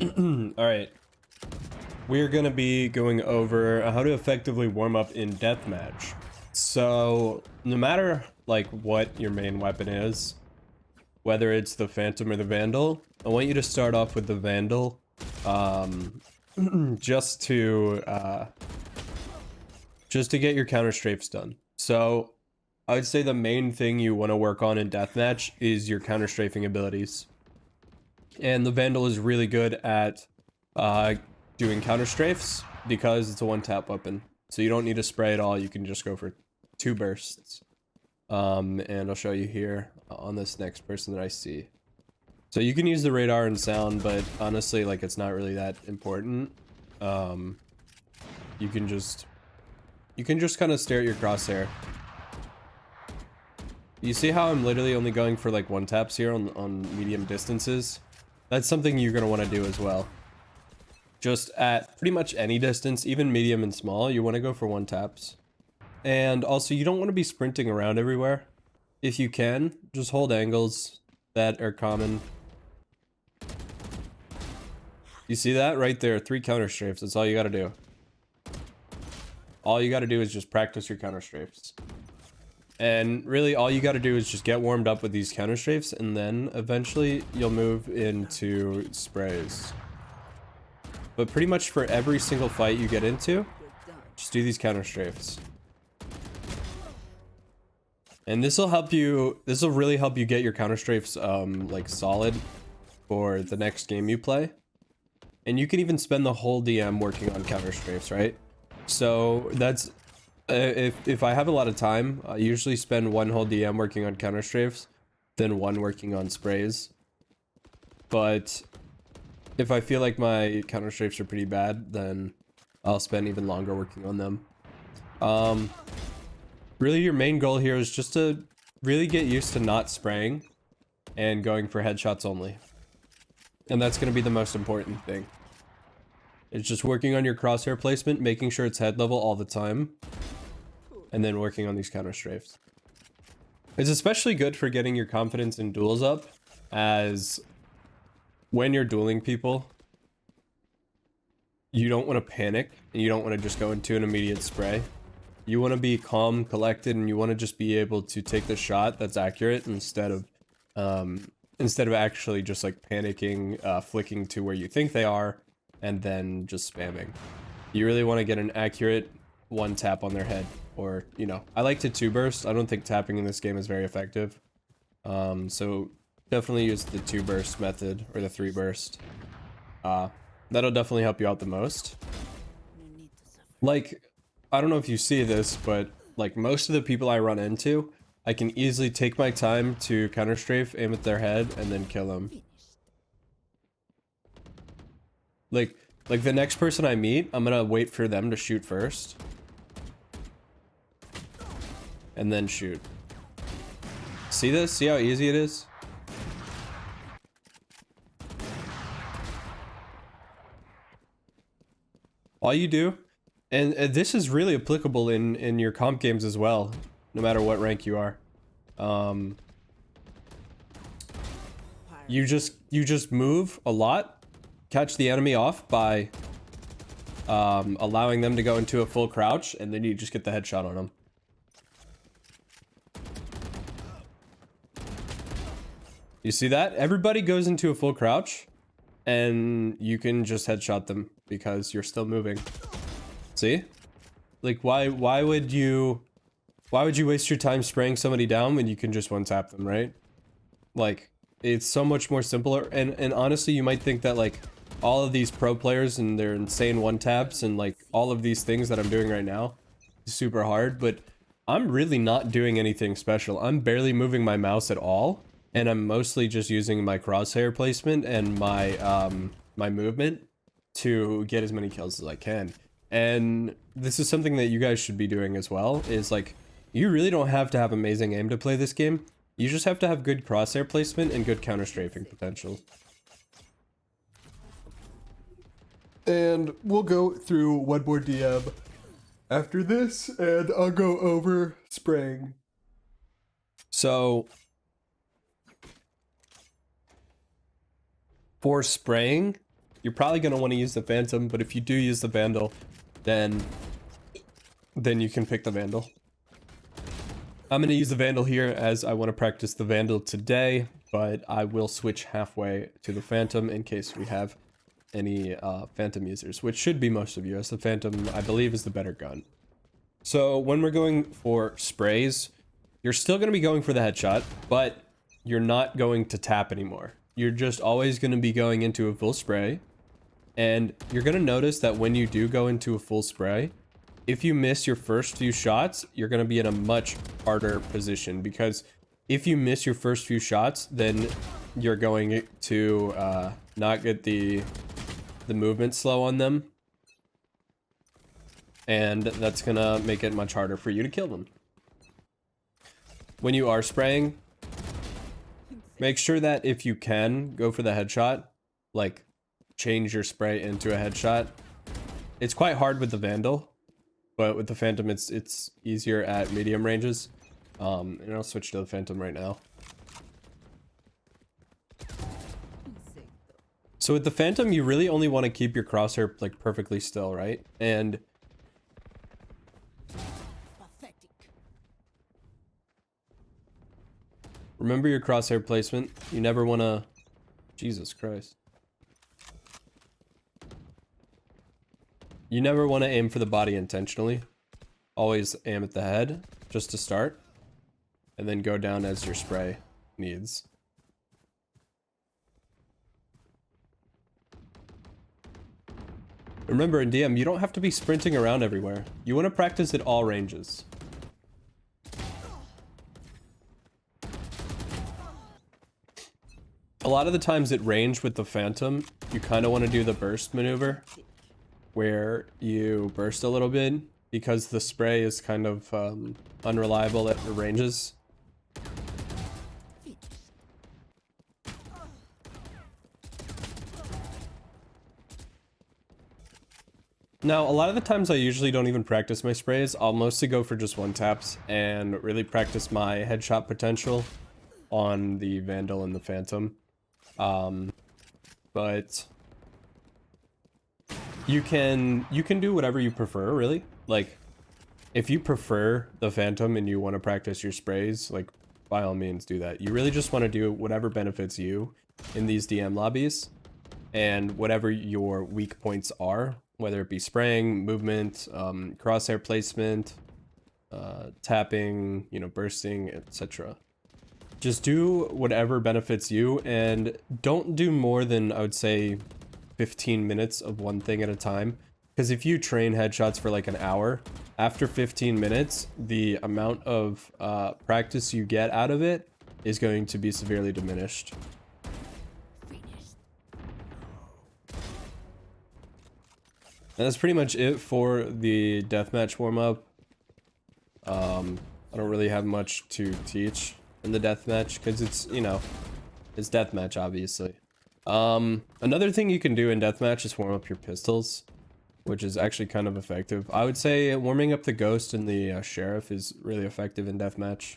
Alright. We're gonna be going over how to effectively warm up in Deathmatch. So, no matter like what your main weapon is, whether it's the Phantom or the Vandal, I want you to start off with the Vandal, just to get your counter strafes done. So, I would say the main thing you want to work on in Deathmatch is your counter strafing abilities. And the Vandal is really good at doing counter strafes because it's a one-tap weapon. So you don't need to spray at all, you can just go for 2 bursts. And I'll show you here on this next person that I see. So you can use the radar and sound, but honestly, like, it's not really that important. You can just kind of stare at your crosshair. You see how I'm literally only going for like 1 taps here on medium distances? That's something you're gonna want to do as well. Just at pretty much any distance, even medium and small, you want to go for 1 taps. And also, you don't want to be sprinting around everywhere. If you can, just hold angles that are common. You see that? Right there, 3 counter strafes. That's all you gotta do. All you gotta do is just practice your counter strafes. And really, all you gotta do is just get warmed up with these counter strafes, and then eventually you'll move into sprays. But pretty much for every single fight you get into, just do these counter strafes. And this will really help you get your counter strafes like solid for the next game you play. And you can even spend the whole DM working on counter strafes, right? So that's if I have a lot of time, I usually spend 1 whole DM working on counter strafes, then 1 working on sprays. But if I feel like my counter strafes are pretty bad, then I'll spend even longer working on them. Really, your main goal here is just to really get used to not spraying and going for headshots only. And that's going to be the most important thing. It's just working on your crosshair placement, making sure it's head level all the time, and then working on these counter strafes. It's especially good for getting your confidence in duels up, as when you're dueling people, you don't want to panic, and you don't want to just go into an immediate spray. You want to be calm, collected, and you want to just be able to take the shot that's accurate instead of actually just like panicking, flicking to where you think they are, and then just spamming. You really want to get an accurate 1 tap on their head, or, you know, I like to 2 burst. I don't think tapping in this game is very effective. So definitely use the 2 burst method or the 3 burst. That'll definitely help you out the most. Like, I don't know if you see this, but like most of the people I run into, I can easily take my time to counter strafe, aim at their head, and then kill them. Like the next person I meet, I'm gonna wait for them to shoot first. And then shoot. See this? See how easy it is? All you do, and this is really applicable in your comp games as well, no matter what rank you are. You just move a lot, catch the enemy off by allowing them to go into a full crouch, and then you just get the headshot on them. You see that? Everybody goes into a full crouch, and you can just headshot them because you're still moving. See? Like, why would you waste your time spraying somebody down when you can just 1 tap them, right? Like, it's so much more simpler. And honestly, you might think that like all of these pro players and their insane 1 taps and like all of these things that I'm doing right now is super hard, but I'm really not doing anything special. I'm barely moving my mouse at all, and I'm mostly just using my crosshair placement and my my movement to get as many kills as I can. And this is something that you guys should be doing as well, is like, you really don't have to have amazing aim to play this game. You just have to have good crosshair placement and good counter strafing potential. And we'll go through one more DM after this, and I'll go over spraying. So for spraying, you're probably going to want to use the Phantom, but if you do use the Vandal, then you can pick the Vandal. I'm going to use the Vandal here as I want to practice the Vandal today, but I will switch halfway to the Phantom in case we have any Phantom users, which should be most of you, as the Phantom, I believe, is the better gun. So when we're going for sprays, you're still going to be going for the headshot, but you're not going to tap anymore. You're just always going to be going into a full spray. And you're going to notice that when you do go into a full spray, if you miss your first few shots, you're going to be in a much harder position, because if you miss your first few shots, then you're going to not get the movement slow on them. And that's going to make it much harder for you to kill them. When you are spraying, make sure that if you can, go for the headshot. Like, change your spray into a headshot. It's quite hard with the Vandal, but with the Phantom, it's easier at medium ranges. And I'll switch to the Phantom right now. So with the Phantom, you really only want to keep your crosshair like perfectly still, right? And remember your crosshair placement. You never want to... Jesus Christ. You never want to aim for the body intentionally. Always aim at the head, just to start. And then go down as your spray needs. Remember, in DM, you don't have to be sprinting around everywhere. You want to practice at all ranges. A lot of the times at range with the Phantom, you kind of want to do the burst maneuver, where you burst a little bit, because the spray is kind of unreliable at the ranges. Now, a lot of the times I usually don't even practice my sprays. I'll mostly go for just one taps and really practice my headshot potential on the Vandal and the Phantom. But you can do whatever you prefer, really. Like, if you prefer the Phantom and you want to practice your sprays, like, by all means do that. You really just want to do whatever benefits you in these DM lobbies, and whatever your weak points are, whether it be spraying, movement, crosshair placement, tapping, you know, bursting, etc. Just do whatever benefits you, and don't do more than, I would say, 15 minutes of one thing at a time. Because if you train headshots for like an hour, after 15 minutes, the amount of practice you get out of it is going to be severely diminished. And that's pretty much it for the deathmatch warm-up. I don't really have much to teach in the deathmatch, because it's, you know, it's deathmatch, obviously. Another thing you can do in deathmatch is warm up your pistols, which is actually kind of effective. I would say warming up the Ghost and the Sheriff is really effective in deathmatch.